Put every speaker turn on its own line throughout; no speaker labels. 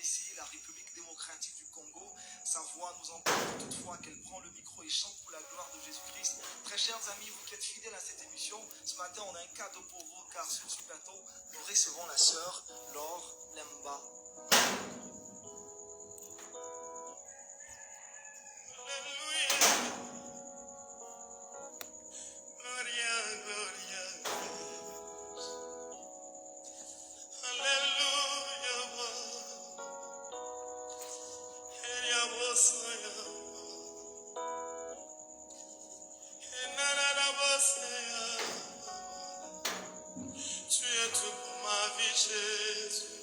ici, la République démocratique du Congo. Sa voix nous entend toutefois qu'elle prend le micro et chante pour la gloire de Jésus-Christ. Très chers amis, vous qui êtes fidèles à cette émission, ce matin on a un cadeau pour vous car sur ce plateau, nous recevons la sœur Laure Lemba.
Tu es tout pour ma vie, Jésus.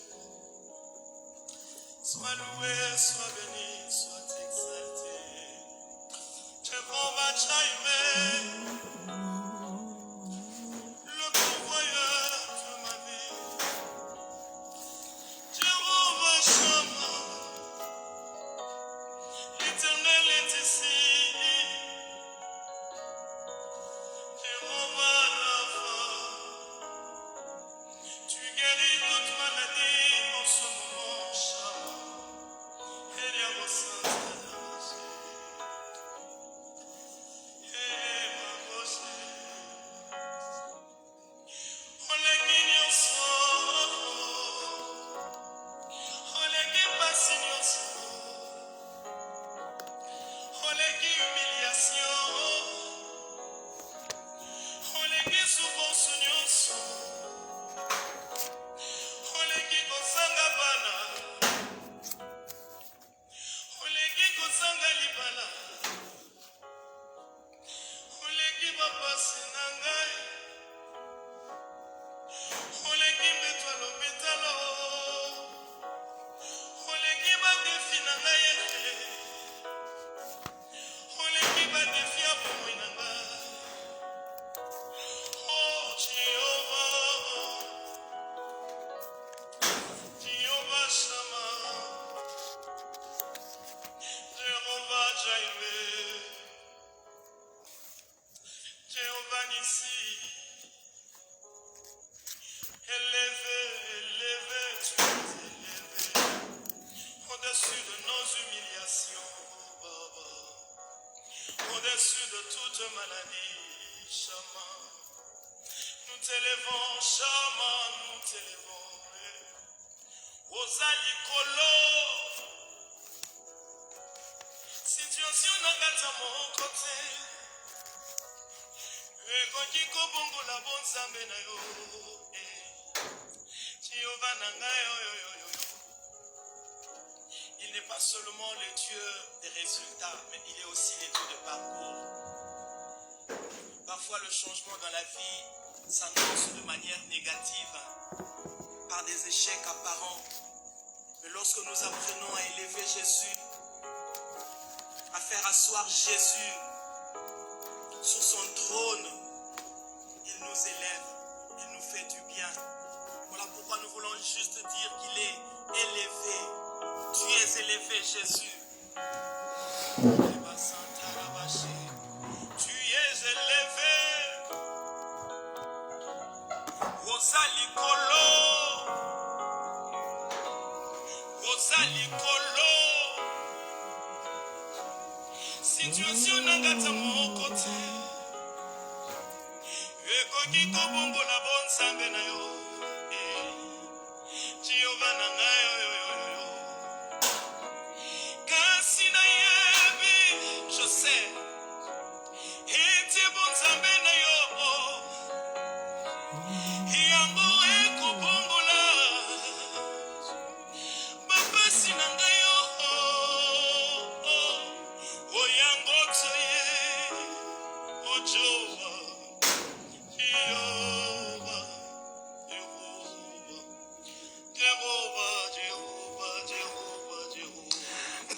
Sois loué, sois béni, sois exalté. Jehovah Jireh, le pourvoyeur de ma vie. Jehovah Shammah, l'Éternel est ici. Jehovah Rapha, tu guéris toute maladie en ce moment, Shammah. Eliamo Santa Damasé. Au-dessus de toute maladie, Shammah, nous t'élevons, Shammah, nous t'élevons. Ozali Kolo, situation n'a mon côté. Ekoki kobongola bonzambe na yo, Jehovah na ngai yo. Il n'est pas seulement le Dieu des résultats, mais il est aussi le Dieu de parcours. Parfois, le changement dans la vie s'annonce de manière négative, par des échecs apparents. Mais lorsque nous apprenons à élever Jésus, à faire asseoir Jésus sur son trône, il nous élève, il nous fait du bien. Voilà pourquoi nous voulons juste dire qu'il est élevé. Tu es élevé, Jésus. Tu es élevé. Ozali Kolo. Ozali Kolo. Situation n'engata mon côté. Ekoki kobongola bonzambe na yo. Jehovah na ngai yo. Je sais, et tu bonzambe na yo, yango eko bongola, baba sinanga yo, o yango tsoye, o Jehovah,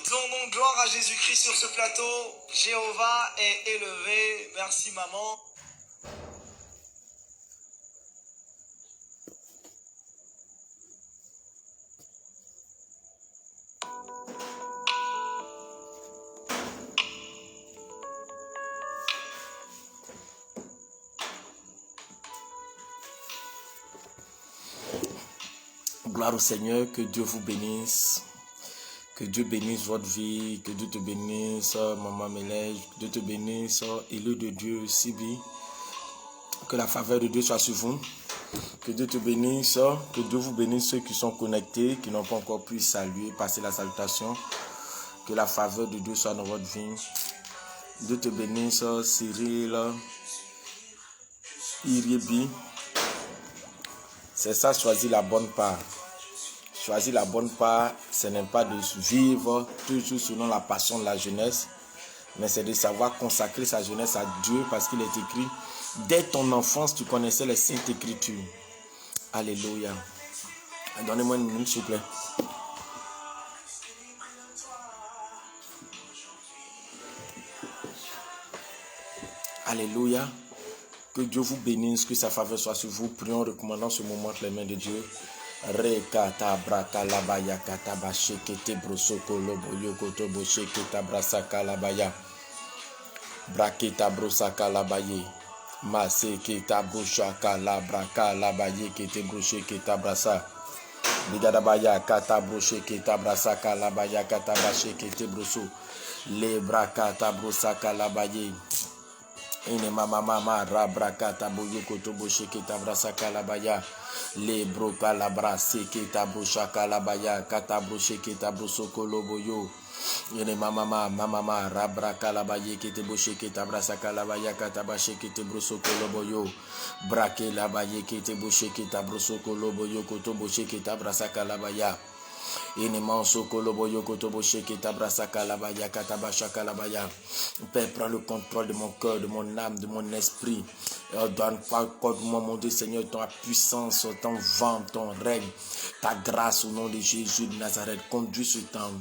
Donnons gloire à Jésus-Christ sur ce plateau. Jéhovah est élevé. Merci maman.
Gloire au Seigneur, que Dieu vous bénisse. Que Dieu bénisse votre vie, que Dieu te bénisse, Maman Mélège, que Dieu te bénisse, élu de Dieu, Sibi. Que la faveur de Dieu soit sur vous. Que Dieu te bénisse, que Dieu vous bénisse ceux qui sont connectés, qui n'ont pas encore pu saluer, passer la salutation. Que la faveur de Dieu soit dans votre vie. Dieu te bénisse, Cyril, Iriebi. C'est ça, choisis la bonne part. Choisir la bonne part, ce n'est pas de vivre toujours selon la passion de la jeunesse, mais c'est de savoir consacrer sa jeunesse à Dieu parce qu'il est écrit, dès ton enfance, tu connaissais les saintes écritures. Alléluia. Donnez-moi une minute, s'il vous plaît. Alléluia. Que Dieu vous bénisse, que sa faveur soit sur vous. Prions en recommandant ce moment entre les mains de Dieu. Rekata braka labaya kataba shekete brosoko lobo yokoto bo sheketa brasaka labaya braketa brosaka labaye maseketa broshaka labraka labaye kete brosheketa brasa bigadabaya kata brosheketa brasaka labaya kataba shekete broso le brakata brosaka labaye ine mama rabrakata boyokoto bo sheketa brasaka labaya le broka la brase ke tabro shaka la baya katabro sheke tabro sokolo boyo yene mama rabraka la baye ke te boche ke tabra saka la baya kataba sheke te bro sokolo boyo brake la baye ke te boche ke tabro sokolo boyo koto boche ke tabra saka la baya ene manso kolobo yokoto boche ke tabra saka la baya kataba shaka la baya. Père, prends le contrôle de mon cœur, de mon âme, de mon esprit. Donne pas accorde-moi, mon Dieu Seigneur, ta puissance, ton vent, ton règne, ta grâce au nom de Jésus de Nazareth. Conduis ce temps.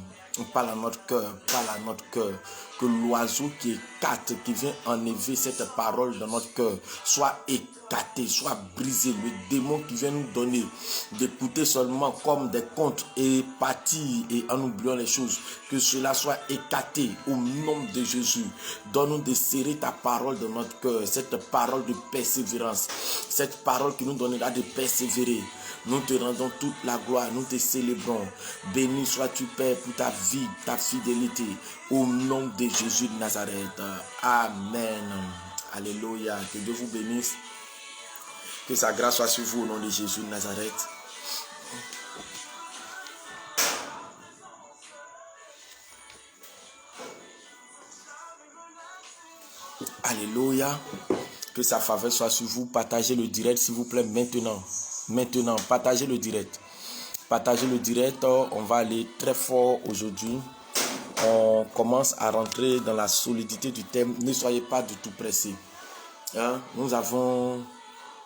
Parle à notre cœur, que l'oiseau qui écarte, qui vient enlever cette parole dans notre cœur, soit écarté, soit brisé. Le démon qui vient nous donner d'écouter seulement comme des contes et partir et en oubliant les choses, que cela soit écarté au nom de Jésus. Donne-nous de serrer ta parole dans notre cœur, cette parole de persévérance, cette parole qui nous donnera de persévérer. Nous te rendons toute la gloire, nous te célébrons. Béni sois-tu, Père, pour ta vie, ta fidélité, au nom de Jésus de Nazareth. Amen. Alléluia. Que Dieu vous bénisse. Que sa grâce soit sur vous, au nom de Jésus de Nazareth. Alléluia. Que sa faveur soit sur vous. Partagez le direct, s'il vous plaît, maintenant. Maintenant, partagez le direct. Partagez le direct. On va aller très fort aujourd'hui. On commence à rentrer dans la solidité du thème. Ne soyez pas du tout pressés. Nous avons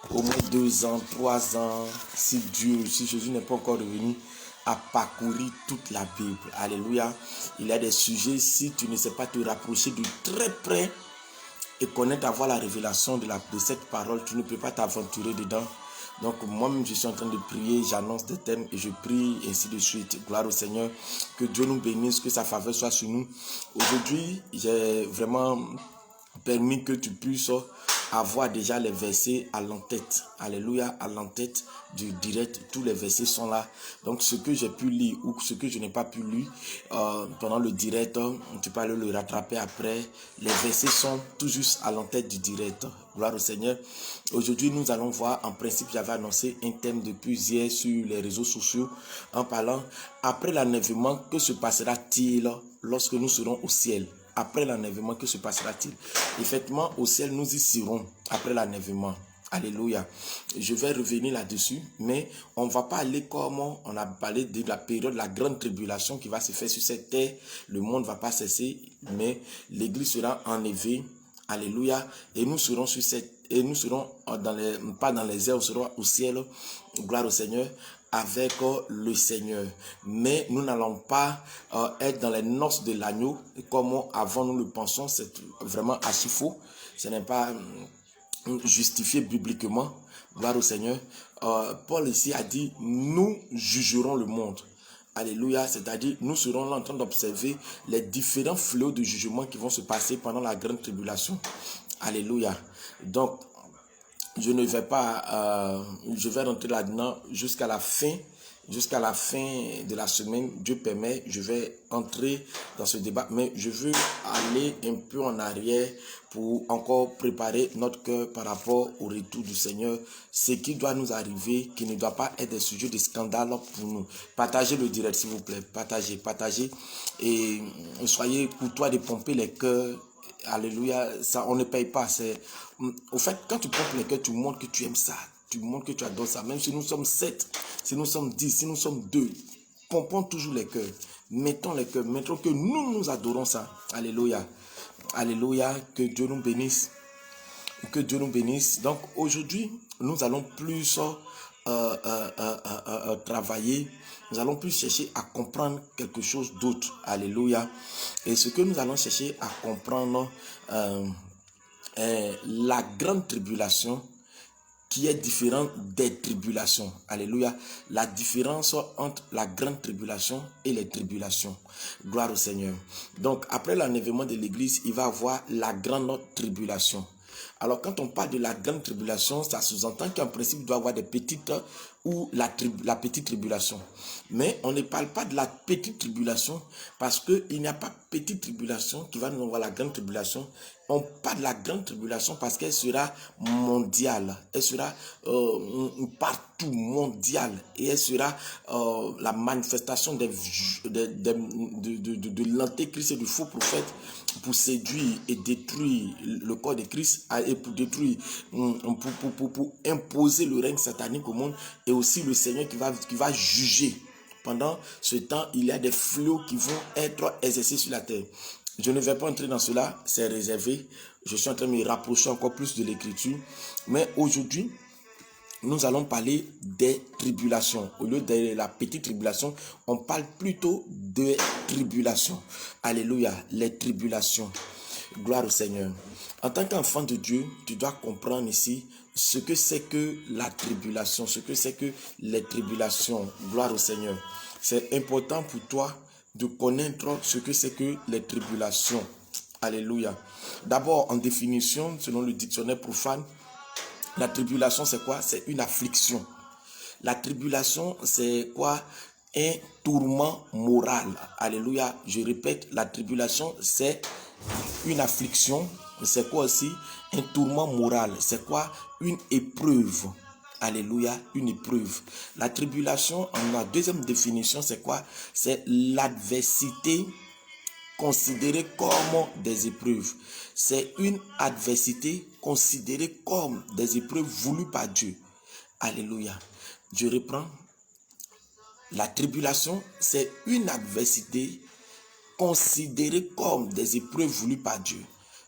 au moins 2 ans, 3 ans, si Jésus n'est pas encore revenu, à parcourir toute la Bible. Alléluia. Il y a des sujets, si tu ne sais pas te rapprocher de très près et connaître, avoir la révélation de cette parole, tu ne peux pas t'aventurer dedans. Donc moi-même je suis en train de prier, j'annonce des thèmes et je prie ainsi de suite. Gloire au Seigneur, que Dieu nous bénisse, que sa faveur soit sur nous. Aujourd'hui, j'ai vraiment permis que tu puisses avoir déjà les versets à l'entête. Alléluia, à l'entête du direct. Tous les versets sont là. Donc ce que j'ai pu lire ou ce que je n'ai pas pu lire pendant le direct, tu peux aller le rattraper après. Les versets sont tout juste à l'entête du direct. Gloire au Seigneur. Aujourd'hui, nous allons voir, en principe, j'avais annoncé un thème depuis hier sur les réseaux sociaux en parlant, après l'enlèvement, que se passera-t-il lorsque nous serons au ciel? Après l'enlèvement, que se passera-t-il? Effectivement, au ciel, nous y serons après l'enlèvement. Alléluia. Je vais revenir là-dessus, mais on ne va pas aller comme on a parlé de la période de la grande tribulation qui va se faire sur cette terre. Le monde ne va pas cesser, mais l'église sera enlevée. Alléluia. Et nous serons sur et nous serons pas dans les airs, nous serons au ciel. Gloire au Seigneur. Avec le Seigneur. Mais nous n'allons pas être dans les noces de l'agneau comme avant nous le pensons. C'est vraiment assez faux. Ce n'est pas justifié bibliquement. Gloire au Seigneur. Paul ici a dit, nous jugerons le monde. Alléluia, c'est-à-dire nous serons là en train d'observer les différents fléaux de jugement qui vont se passer pendant la grande tribulation. Alléluia. Donc, je ne vais pas, je vais rentrer là-dedans jusqu'à la fin jusqu'à la fin de la semaine, Dieu permet, je vais entrer dans ce débat, mais je veux aller un peu en arrière pour encore préparer notre cœur par rapport au retour du Seigneur, ce qui doit nous arriver, qui ne doit pas être des sujets de scandale pour nous. Partagez le direct, s'il vous plaît, partagez, et soyez courtois de pomper les cœurs. Alléluia, ça on ne paye pas. Au fait, quand tu pompes les cœurs, tu montres que tu aimes ça, tu montres que tu adores ça. Même si nous sommes 7, si nous sommes 10, si nous sommes 2, pompons toujours les cœurs, mettons les cœurs, montrons que nous adorons ça. Alléluia, alléluia, que Dieu nous bénisse, que Dieu nous bénisse. Donc aujourd'hui, nous allons plus travailler, nous allons plus chercher à comprendre quelque chose d'autre. Alléluia. Et ce que nous allons chercher à comprendre est la grande tribulation qui est différente des tribulations. Alléluia. La différence entre la grande tribulation et les tribulations. Gloire au Seigneur. Donc après l'enlèvement de l'église, il va y avoir la grande tribulation. Alors quand on parle de la grande tribulation, ça sous-entend qu'en principe il doit y avoir des petites ou la petite tribulation. Mais on ne parle pas de la petite tribulation parce qu'il n'y a pas petite tribulation qui va nous envoyer la grande tribulation. On parle de la grande tribulation parce qu'elle sera mondiale. Elle sera partout mondiale. Et elle sera la manifestation de l'antéchrist et du faux prophète pour séduire et détruire le corps de Christ et pour détruire, pour imposer le règne satanique au monde, et aussi le Seigneur qui va juger. Pendant ce temps, il y a des fléaux qui vont être exercés sur la terre. Je ne vais pas entrer dans cela, c'est réservé. Je suis en train de me rapprocher encore plus de l'écriture. Mais aujourd'hui, nous allons parler des tribulations. Au lieu de la petite tribulation, on parle plutôt de tribulations. Alléluia, les tribulations. Gloire au Seigneur. En tant qu'enfant de Dieu, tu dois comprendre ici ce que c'est que la tribulation, ce que c'est que les tribulations. Gloire au Seigneur. C'est important pour toi de connaître ce que c'est que les tribulations. Alléluia. D'abord, en définition, selon le dictionnaire profane, la tribulation, c'est quoi? C'est une affliction. La tribulation, c'est quoi? Un tourment moral. Alléluia. Je répète, la tribulation, c'est une affliction. C'est quoi aussi? Un tourment moral. C'est quoi? Une épreuve. Alléluia, une épreuve. La tribulation, en la deuxième définition, c'est quoi? C'est l'adversité considérée comme des épreuves. C'est une adversité considérée comme des épreuves voulues par Dieu. Alléluia. Je reprends. La tribulation, c'est une adversité considérée comme des épreuves voulues par Dieu.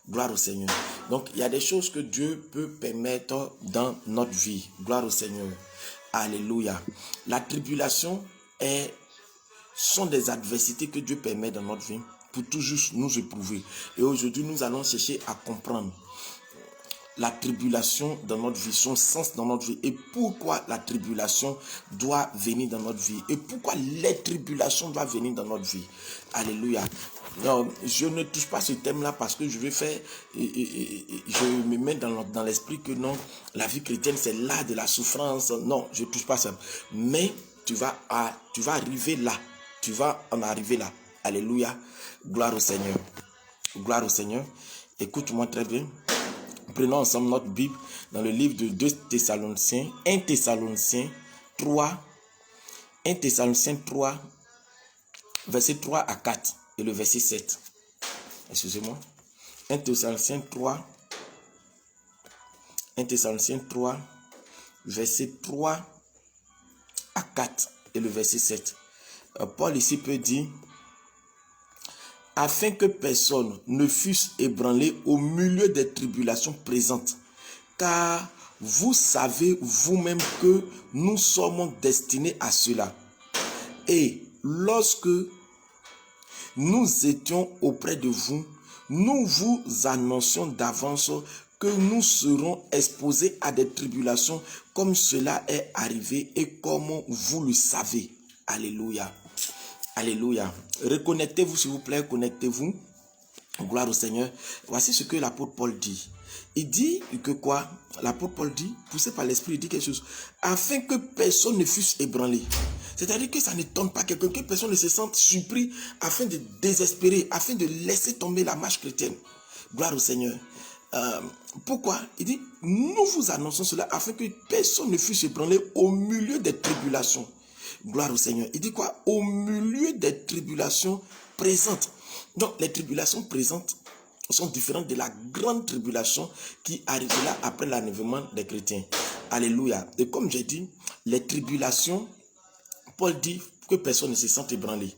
Gloire au Seigneur. Donc, il y a des choses que Dieu peut permettre dans notre vie. Gloire au Seigneur. Alléluia. La tribulation sont des adversités que Dieu permet dans notre vie pour toujours nous éprouver. Et aujourd'hui, nous allons chercher à comprendre la tribulation dans notre vie, son sens dans notre vie et pourquoi la tribulation doit venir dans notre vie et pourquoi les tribulations doivent venir dans notre vie. Alléluia. Non, je ne touche pas ce thème-là parce que je vais faire, je me mets dans l'esprit que non, la vie chrétienne c'est là de la souffrance. Non, je ne touche pas ça. Mais tu vas arriver là. Tu vas en arriver là. Alléluia. Gloire au Seigneur. Gloire au Seigneur. Écoute-moi très bien. Prenons ensemble notre Bible dans le livre de 2 Thessaloniciens, 1 Thessaloniciens 3, verset 3 à 4 et le verset 7. Excusez-moi. 1 Thessaloniciens 3, verset 3 à 4 et le verset 7. Paul ici peut dire: afin que personne ne fût ébranlé au milieu des tribulations présentes, car vous savez vous-même que nous sommes destinés à cela. Et lorsque nous étions auprès de vous, nous vous annoncions d'avance que nous serons exposés à des tribulations comme cela est arrivé et comme vous le savez. Alléluia. Alléluia. Reconnectez-vous s'il vous plaît, connectez-vous. Gloire au Seigneur. Voici ce que l'apôtre Paul dit. Il dit que quoi? L'apôtre Paul dit, poussé par l'esprit, il dit quelque chose. Afin que personne ne fût ébranlé. C'est-à-dire que ça n'étonne pas quelqu'un, que personne ne se sente surpris afin de désespérer, afin de laisser tomber la marche chrétienne. Gloire au Seigneur. Pourquoi? Il dit, nous vous annonçons cela afin que personne ne fût ébranlé au milieu des tribulations. Gloire au Seigneur. Il dit quoi? Au milieu des tribulations présentes. Donc les tribulations présentes sont différentes de la grande tribulation qui arrivera après l'enlèvement des chrétiens. Alléluia. Et comme j'ai dit, les tribulations, Paul dit que personne ne se sente ébranlé.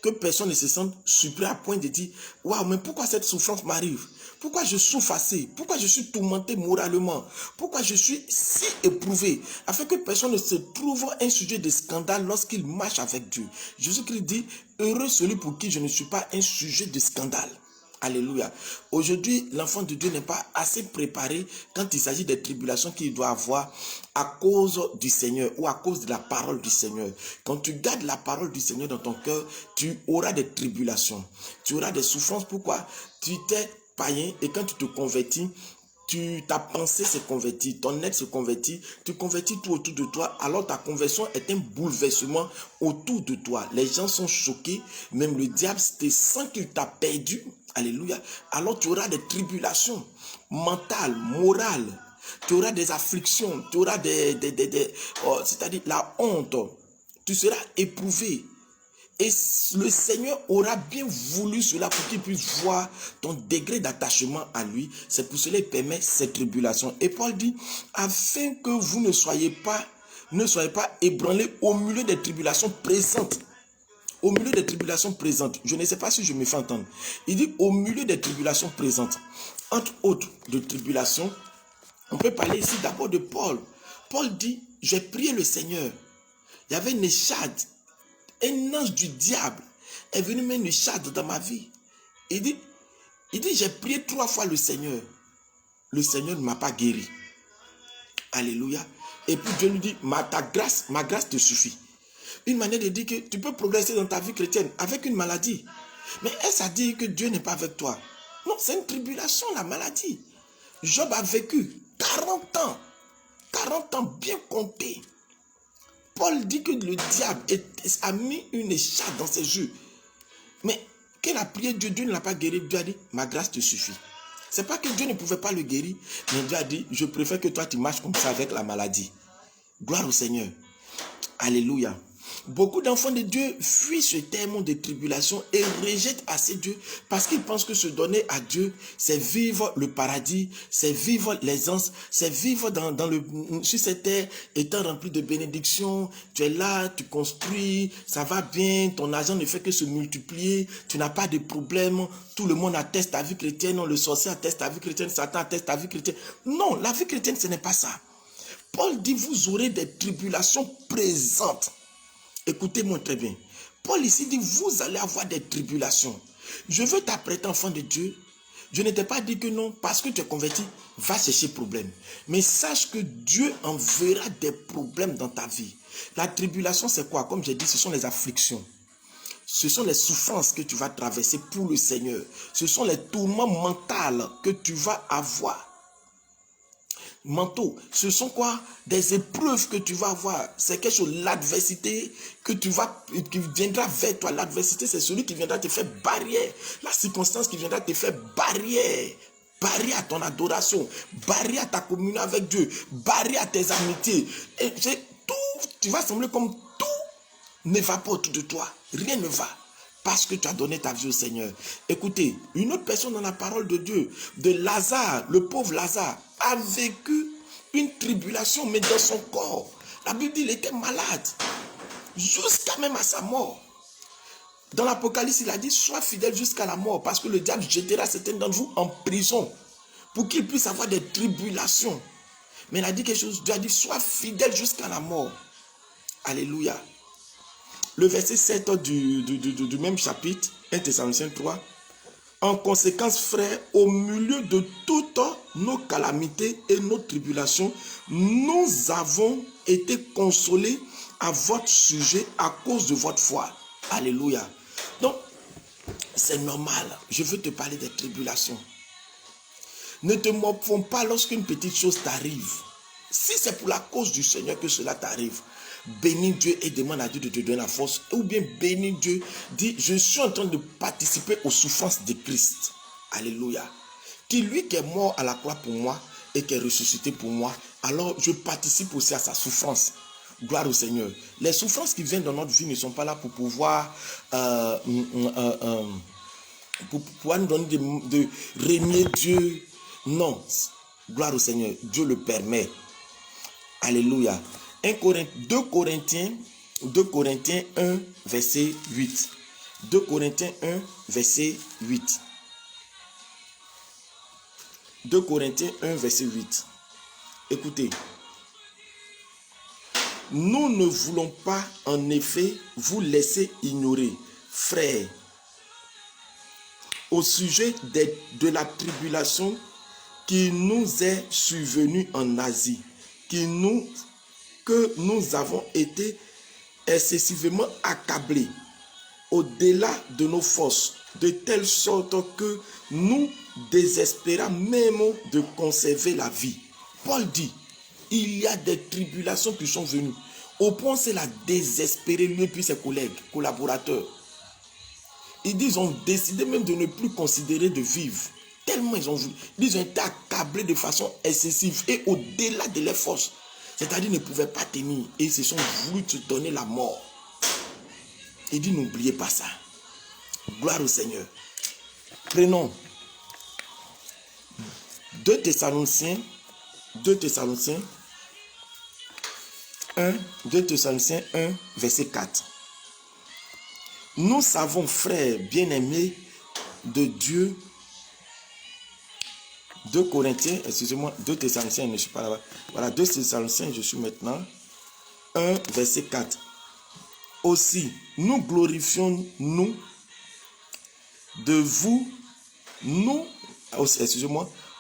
Que personne ne se sente surpris à point de dire, waouh, mais pourquoi cette souffrance m'arrive? Pourquoi je souffre assez? Pourquoi je suis tourmenté moralement? Pourquoi je suis si éprouvé? Afin que personne ne se trouve un sujet de scandale lorsqu'il marche avec Dieu. Jésus-Christ dit, heureux celui pour qui je ne suis pas un sujet de scandale. Alléluia. Aujourd'hui, l'enfant de Dieu n'est pas assez préparé quand il s'agit des tribulations qu'il doit avoir à cause du Seigneur ou à cause de la parole du Seigneur. Quand tu gardes la parole du Seigneur dans ton cœur, tu auras des tribulations. Tu auras des souffrances. Pourquoi? Tu t'es païen et quand tu te convertis, ta pensée s'est convertie, ton être se convertit, tu convertis tout autour de toi, alors ta conversion est un bouleversement autour de toi. Les gens sont choqués, même le diable te sent qu'il t'a perdu. Alléluia. Alors tu auras des tribulations mentales, morales, tu auras des afflictions, tu auras c'est-à-dire la honte, tu seras éprouvé. Et le Seigneur aura bien voulu cela pour qu'il puisse voir ton degré d'attachement à lui. C'est pour cela qu'il permet ces tribulations. Et Paul dit, afin que vous ne soyez pas ébranlés au milieu des tribulations présentes. Au milieu des tribulations présentes. Je ne sais pas si je me fais entendre. Il dit au milieu des tribulations présentes. Entre autres de tribulations, on peut parler ici d'abord de Paul. Paul dit, j'ai prié le Seigneur. Il y avait une échade. Un ange du diable est venu mettre une échade dans ma vie. Il dit, j'ai prié 3 fois le Seigneur. Le Seigneur ne m'a pas guéri. Alléluia. Et puis Dieu lui dit, ma grâce te suffit. Une manière de dire que tu peux progresser dans ta vie chrétienne avec une maladie. Mais est-ce à dire que Dieu n'est pas avec toi? Non, c'est une tribulation, la maladie. Job a vécu 40 ans. 40 ans bien comptés. Paul dit que le diable a mis une écharpe dans ses yeux. Mais qu'il a prié Dieu, Dieu ne l'a pas guéri. Dieu a dit, ma grâce te suffit. C'est pas que Dieu ne pouvait pas le guérir, mais Dieu a dit, je préfère que toi tu marches comme ça avec la maladie. Gloire au Seigneur. Alléluia. Beaucoup d'enfants de Dieu fuient ce terme de tribulation et rejettent assez Dieu parce qu'ils pensent que se donner à Dieu, c'est vivre le paradis, c'est vivre l'aisance, c'est vivre sur cette terre étant rempli de bénédictions. Tu es là, tu construis, ça va bien, ton argent ne fait que se multiplier, tu n'as pas de problème, tout le monde atteste ta vie chrétienne, le sorcier atteste ta vie chrétienne, Satan atteste ta vie chrétienne. Non, la vie chrétienne, ce n'est pas ça. Paul dit, vous aurez des tribulations présentes. Écoutez-moi très bien. Paul ici dit, vous allez avoir des tribulations. Je veux t'apprêter, enfant de Dieu. Je ne t'ai pas dit que non, parce que tu es converti, va chercher problème. Mais sache que Dieu enverra des problèmes dans ta vie. La tribulation, c'est quoi? Comme j'ai dit, ce sont les afflictions. Ce sont les souffrances que tu vas traverser pour le Seigneur. Ce sont les tourments mentaux que tu vas avoir. Mentaux, ce sont quoi? Des épreuves que tu vas avoir. C'est quelque chose, l'adversité qui viendra vers toi. L'adversité, c'est celui qui viendra te faire barrière. La circonstance qui viendra te faire barrière. Barrière à ton adoration. Barrière à ta communion avec Dieu. Barrière à tes amitiés. Et tout, tu vas sembler comme tout ne va pas autour de toi. Rien ne va. Parce que tu as donné ta vie au Seigneur. Écoutez, une autre personne dans la parole de Dieu, de Lazare, le pauvre Lazare, a vécu une tribulation, mais dans son corps. La Bible dit qu'il était malade, jusqu'à même à sa mort. Dans l'Apocalypse, il a dit, sois fidèle jusqu'à la mort, parce que le diable jettera certains d'entre vous en prison, pour qu'ils puissent avoir des tribulations. Mais il a dit quelque chose, Dieu a dit, sois fidèle jusqu'à la mort. Alléluia. Le verset 7 du même chapitre, 1 Thessaloniciens 3. En conséquence, frères, au milieu de toutes nos calamités et nos tribulations, nous avons été consolés à votre sujet à cause de votre foi. Alléluia. Donc, c'est normal. Je veux te parler des tribulations. Ne te morfonds pas lorsqu'une petite chose t'arrive. Si c'est pour la cause du Seigneur que cela t'arrive, bénis Dieu et demande à Dieu de te donner la force. Ou bien bénis Dieu, dis, je suis en train de participer aux souffrances de Christ. Alléluia. Qui lui qui est mort à la croix pour moi et qui est ressuscité pour moi, alors je participe aussi à sa souffrance. Gloire au Seigneur. Les souffrances qui viennent dans notre vie ne sont pas là pour pouvoir nous donner de régner Dieu. Non. Gloire au Seigneur. Dieu le permet. Alléluia. 2 Corinthiens 1, verset 8. 2 Corinthiens 1, verset 8. 2 Corinthiens 1, verset 8. Écoutez. Nous ne voulons pas, en effet, vous laisser ignorer, frères, au sujet de la tribulation qui nous est survenue en Asie, que nous avons été excessivement accablés au-delà de nos forces, de telle sorte que nous désespérons même de conserver la vie. Paul dit, il y a des tribulations qui sont venues. Au point, c'est la désespérer lui et puis ses collègues, collaborateurs. Ils ont décidé même de ne plus considérer de vivre. Tellement ils ont été accablés de façon excessive et au-delà de leurs forces. C'est-à-dire qu'ils ne pouvaient pas tenir et ils se sont voulu te donner la mort. Il dit, n'oubliez pas ça. Gloire au Seigneur. Prenons 2 Thessaloniciens 1, verset 4. Nous savons, frères bien-aimés de Dieu, 2 Thessaloniciens, je ne suis pas là-bas. Voilà, 2 Thessaloniciens, je suis maintenant. 1, verset 4. Aussi, nous glorifions nous de vous,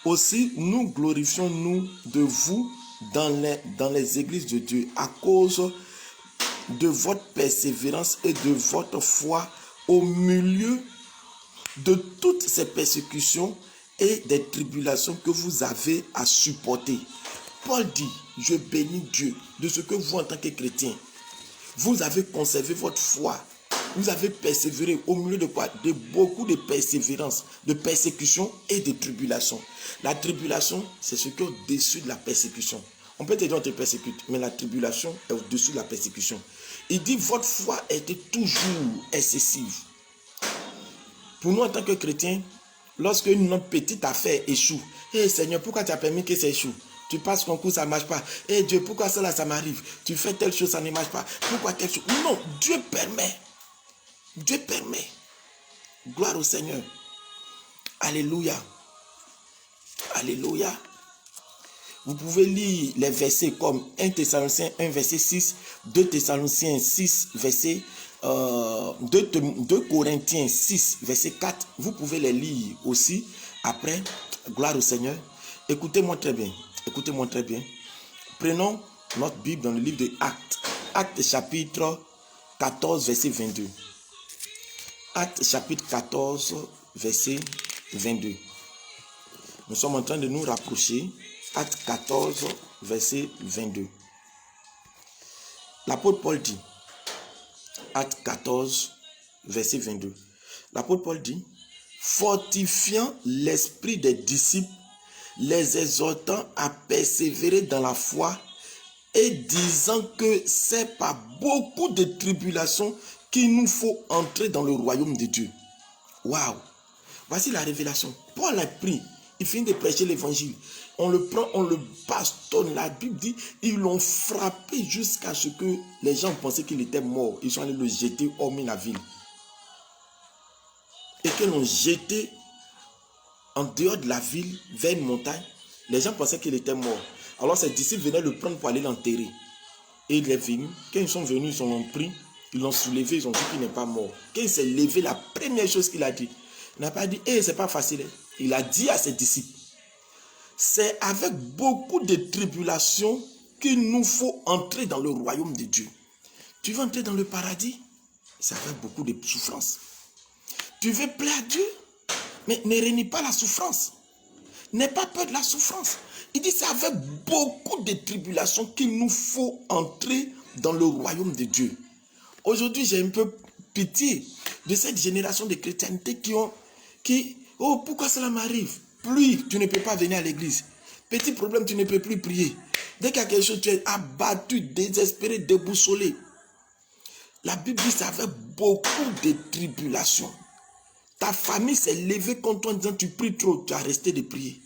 aussi nous glorifions nous de vous dans les églises de Dieu à cause de votre persévérance et de votre foi au milieu de toutes ces persécutions et des tribulations que vous avez à supporter. Paul dit, je bénis Dieu de ce que vous, en tant que chrétien, vous avez conservé votre foi. Vous avez persévéré au milieu de quoi? De beaucoup de persévérance, de persécution et de tribulation. La tribulation, c'est ce qui est au-dessus de la persécution. On peut te dire on te persécute, mais la tribulation est au-dessus de la persécution. Il dit votre foi était toujours excessive. Pour nous en tant que chrétiens, lorsque une petite affaire échoue, hey Seigneur, pourquoi tu as permis que ça échoue? Tu passes concours, ça ne marche pas. Hey Dieu, pourquoi ça m'arrive? Tu fais telle chose, ça ne marche pas. Pourquoi telle chose? Non, Dieu permet. Dieu permet. Gloire au Seigneur. Alléluia. Alléluia. Vous pouvez lire les versets comme 1 Thessaloniciens 1 verset 6, 2 Thessaloniciens 6 verset 2 Corinthiens 6 verset 4. Vous pouvez les lire aussi après. Gloire au Seigneur. Écoutez-moi très bien. Écoutez-moi très bien. Prenons notre Bible dans le livre de Actes. Actes chapitre 14 verset 22. Actes chapitre 14 verset 22. Nous sommes en train de nous rapprocher. Actes 14 verset 22. L'apôtre Paul dit, Actes 14 verset 22. L'apôtre Paul dit, fortifiant l'esprit des disciples, les exhortant à persévérer dans la foi et disant que c'est par beaucoup de tribulations qu'il nous faut entrer dans le royaume de Dieu. Waouh! Voici la révélation. Paul a pris, il finit de prêcher l'évangile. On le prend, on le bastonne. La Bible dit, ils l'ont frappé jusqu'à ce que les gens pensaient qu'il était mort. Ils sont allés le jeter hormis la ville. Et qu'ils l'ont jeté en dehors de la ville, vers une montagne. Les gens pensaient qu'il était mort. Alors ses disciples venaient le prendre pour aller l'enterrer. Et il est venu. Quand ils sont venus, ils l'ont pris. Ils l'ont soulevé, ils ont dit qu'il n'est pas mort. Quand il s'est levé, la première chose qu'il a dit, il n'a pas dit, c'est pas facile. Il a dit à ses disciples, c'est avec beaucoup de tribulations qu'il nous faut entrer dans le royaume de Dieu. Tu veux entrer dans le paradis? C'est avec beaucoup de souffrances. Tu veux plaire à Dieu? Mais ne renie pas la souffrance. N'aie pas peur de la souffrance. Il dit c'est avec beaucoup de tribulations qu'il nous faut entrer dans le royaume de Dieu. Aujourd'hui, j'ai un peu pitié de cette génération de chrétienté oh, pourquoi cela m'arrive? Plus tu ne peux pas venir à l'église. Petit problème, tu ne peux plus prier. Dès qu'il y a quelque chose, tu es abattu, désespéré, déboussolé. La Bible dit ça avec beaucoup de tribulations. Ta famille s'est levée contre toi en disant tu pries trop, tu as resté de prier.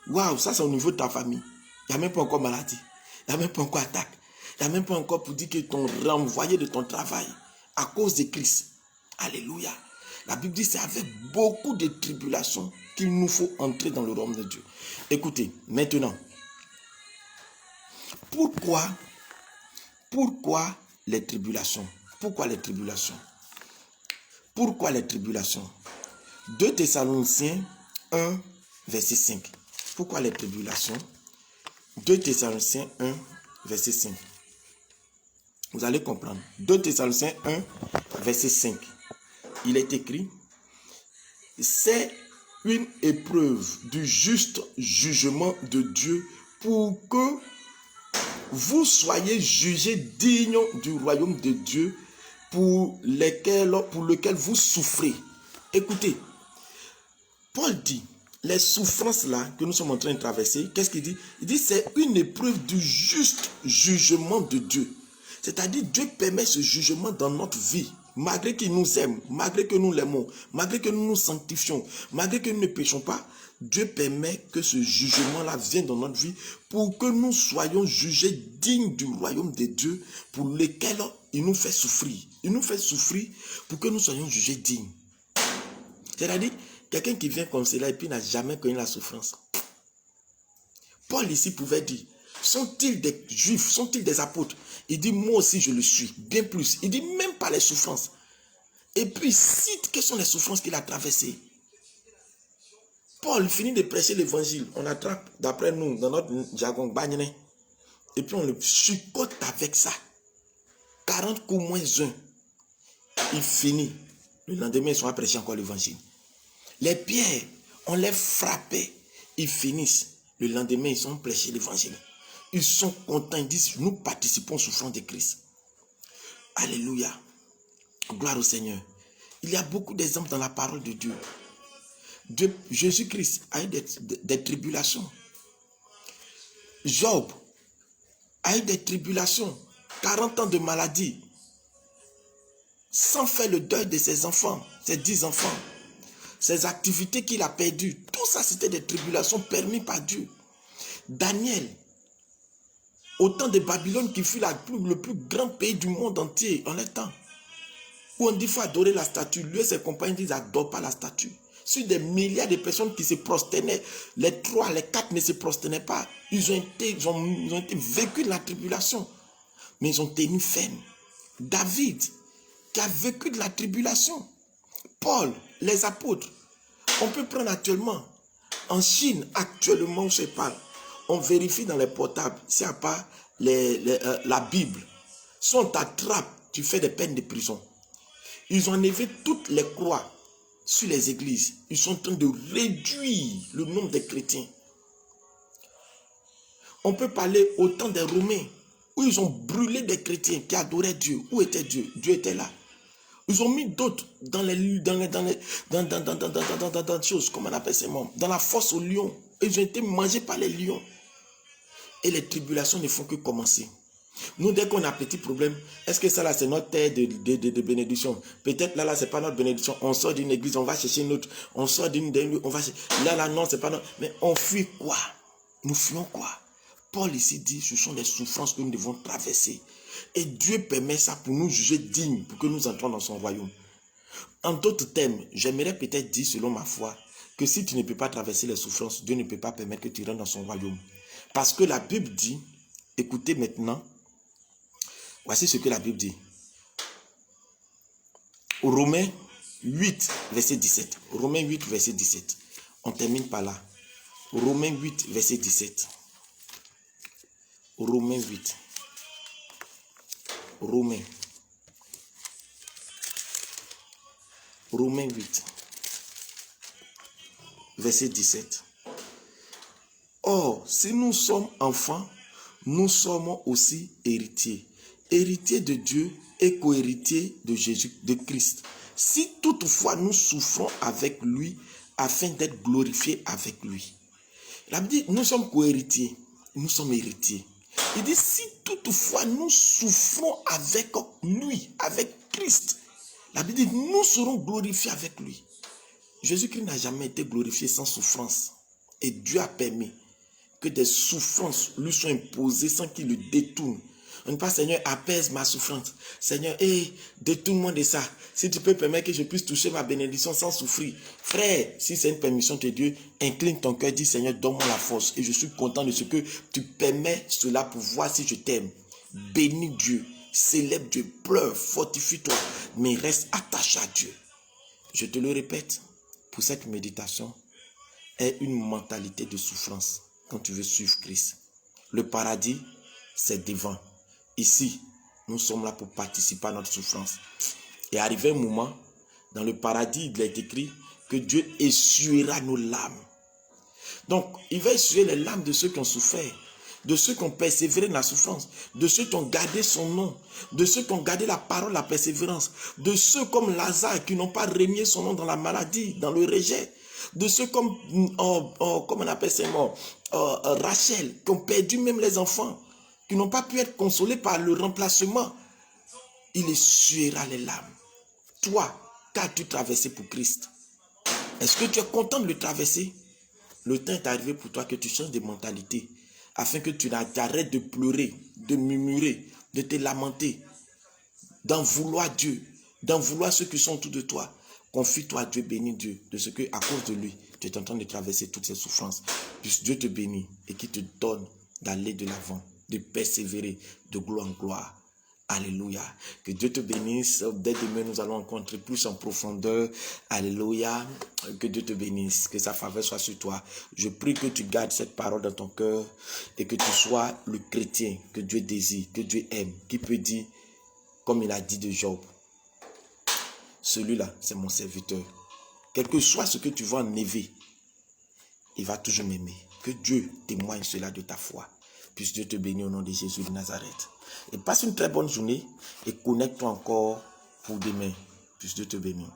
Waouh, ça c'est au niveau de ta famille. Il n'y a même pas encore maladie. Il n'y a même pas encore attaque. Il n'y a même pas encore pour dire que ton renvoyé de ton travail à cause de Christ. Alléluia. La Bible dit c'est avec beaucoup de tribulations qu'il nous faut entrer dans le royaume de Dieu. Écoutez, maintenant, pourquoi les tribulations? Pourquoi les tribulations? Pourquoi les tribulations? 2 Thessaloniciens 1, verset 5. Pourquoi les tribulations? 2 Thessaloniciens 1, verset 5. Vous allez comprendre. 2 Thessaloniciens 1, verset 5. Il est écrit, c'est une épreuve du juste jugement de Dieu pour que vous soyez jugés dignes du royaume de Dieu pour lequel vous souffrez. Écoutez, Paul dit, les souffrances là que nous sommes en train de traverser, qu'est-ce qu'il dit? Il dit c'est une épreuve du juste jugement de Dieu. C'est-à-dire Dieu permet ce jugement dans notre vie, malgré qu'il nous aime, malgré que nous l'aimons, malgré que nous nous sanctifions, malgré que nous ne péchons pas. Dieu permet que ce jugement-là vienne dans notre vie pour que nous soyons jugés dignes du royaume de Dieu pour lequel il nous fait souffrir. Il nous fait souffrir pour que nous soyons jugés dignes. C'est-à-dire, quelqu'un qui vient comme cela et puis n'a jamais connu la souffrance. Paul ici pouvait dire, sont-ils des juifs, sont-ils des apôtres? Il dit, moi aussi je le suis, bien plus. Il dit, même pas les souffrances. Et puis, cite quelles sont les souffrances qu'il a traversées. Paul finit de prêcher l'évangile. On attrape, d'après nous, dans notre jargon, bagné. Et puis on le chicote avec ça. 40 coups moins 1. Il finit. Le lendemain, ils sont à prêcher encore l'évangile. Les pierres, on les frappait. Ils finissent. Le lendemain, ils ont prêché l'évangile. Ils sont contents. Ils disent, nous participons au souffrance de Christ. Alléluia. Gloire au Seigneur. Il y a beaucoup d'exemples dans la parole de Dieu. Jésus-Christ a eu des tribulations. Job a eu des tribulations. 40 ans de maladie. Sans faire le deuil de ses enfants, ses 10 enfants. Ses activités qu'il a perdues. Tout ça, c'était des tribulations permises par Dieu. Daniel, au temps de Babylone, qui fut le plus grand pays du monde entier en leur temps. Où on dit qu'il faut adorer la statue. Lui et ses compagnons disent, adore pas la statue. Sur des milliards de personnes qui se prosternaient, les 3, les 4 ne se prosternaient pas. Ils ont été vécus de la tribulation. Mais ils ont tenu ferme. David, qui a vécu de la tribulation. Paul, les apôtres. On peut prendre actuellement, en Chine, actuellement où je parle, on vérifie dans les portables, s'il n'y a pas la Bible. Si on t'attrape, tu fais des peines de prison. Ils ont enlevé toutes les croix sur les églises. Ils sont en train de réduire le nombre de chrétiens. On peut parler au temps des Romains, où ils ont brûlé des chrétiens qui adoraient Dieu. Où était Dieu? Dieu était là. Ils ont mis d'autres dans choses, comment on appelle ces membres, dans la fosse aux lions. Ils ont été mangés par les lions. Et les tribulations ne font que commencer. Nous, dès qu'on a un petit problème, est-ce que ça là, c'est notre terre de bénédiction? Peut-être là, c'est pas notre bénédiction. On sort d'une église, on va chercher une autre. On sort d'une, on va chercher. Là, non, c'est pas notre. Mais on fuit quoi? Nous fuyons quoi? Paul ici dit, ce sont les souffrances que nous devons traverser. Et Dieu permet ça pour nous juger dignes, pour que nous entrons dans son royaume. En d'autres termes, j'aimerais peut-être dire, selon ma foi, que si tu ne peux pas traverser les souffrances, Dieu ne peut pas permettre que tu rentres dans son royaume. Parce que la Bible dit, écoutez maintenant, voici ce que la Bible dit. Romains 8, verset 17. Romains 8, verset 17. On termine par là. Romains 8, verset 17. Romains 8. Romains 8, verset 17. Or, si nous sommes enfants, nous sommes aussi héritiers héritiers de Dieu et co-héritiers de Jésus, de Christ. Si toutefois nous souffrons avec lui, afin d'être glorifiés avec lui. La Bible dit, nous sommes co-héritiers, nous sommes héritiers. Il dit, si toutefois nous souffrons avec lui, avec Christ, la Bible dit, nous serons glorifiés avec lui. Jésus-Christ n'a jamais été glorifié sans souffrance. Et Dieu a permis que des souffrances lui soient imposées sans qu'il le détourne. On ne dit pas, Seigneur, apaise ma souffrance. Seigneur, détourne-moi de ça. Si tu peux permettre que je puisse toucher ma bénédiction sans souffrir. Frère, si c'est une permission de Dieu, incline ton cœur, dis, Seigneur, donne-moi la force. Et je suis content de ce que tu permets cela pour voir si je t'aime. Bénis Dieu, célèbre Dieu, pleure, fortifie-toi, mais reste attaché à Dieu. Je te le répète, pour cette méditation, est une mentalité de souffrance quand tu veux suivre Christ. Le paradis, c'est devant. Ici, nous sommes là pour participer à notre souffrance. Et arrivé un moment, dans le paradis, il est écrit que Dieu essuiera nos larmes. Donc, il va essuyer les larmes de ceux qui ont souffert, de ceux qui ont persévéré dans la souffrance, de ceux qui ont gardé son nom, de ceux qui ont gardé la parole, la persévérance, de ceux comme Lazare qui n'ont pas renié son nom dans la maladie, dans le rejet, de ceux comme, comment on appelle ça, Rachel, qui ont perdu même les enfants, qui n'ont pas pu être consolés par le remplacement. Il essuiera les larmes. Toi, qu'as-tu traversé pour Christ? Est-ce que tu es content de le traverser? Le temps est arrivé pour toi que tu changes de mentalité, afin que tu arrêtes de pleurer, de murmurer, de te lamenter, d'en vouloir Dieu, d'en vouloir ceux qui sont autour de toi. Confie-toi à Dieu, bénis Dieu, de ce que, à cause de lui, tu es en train de traverser toutes ces souffrances. Puisse Dieu te bénir et qu'il te donne d'aller de l'avant, de persévérer de gloire en gloire. Alléluia. Que Dieu te bénisse. Dès demain, nous allons rencontrer plus en profondeur. Alléluia. Que Dieu te bénisse. Que sa faveur soit sur toi. Je prie que tu gardes cette parole dans ton cœur et que tu sois le chrétien que Dieu désire, que Dieu aime, qui peut dire, comme il a dit de Job, celui-là, c'est mon serviteur. Quel que soit ce que tu vas enlever, il va toujours m'aimer. Que Dieu témoigne cela de ta foi. Puisse Dieu te bénir au nom de Jésus de Nazareth. Et passe une très bonne journée et connecte-toi encore pour demain. Puisse Dieu te bénir.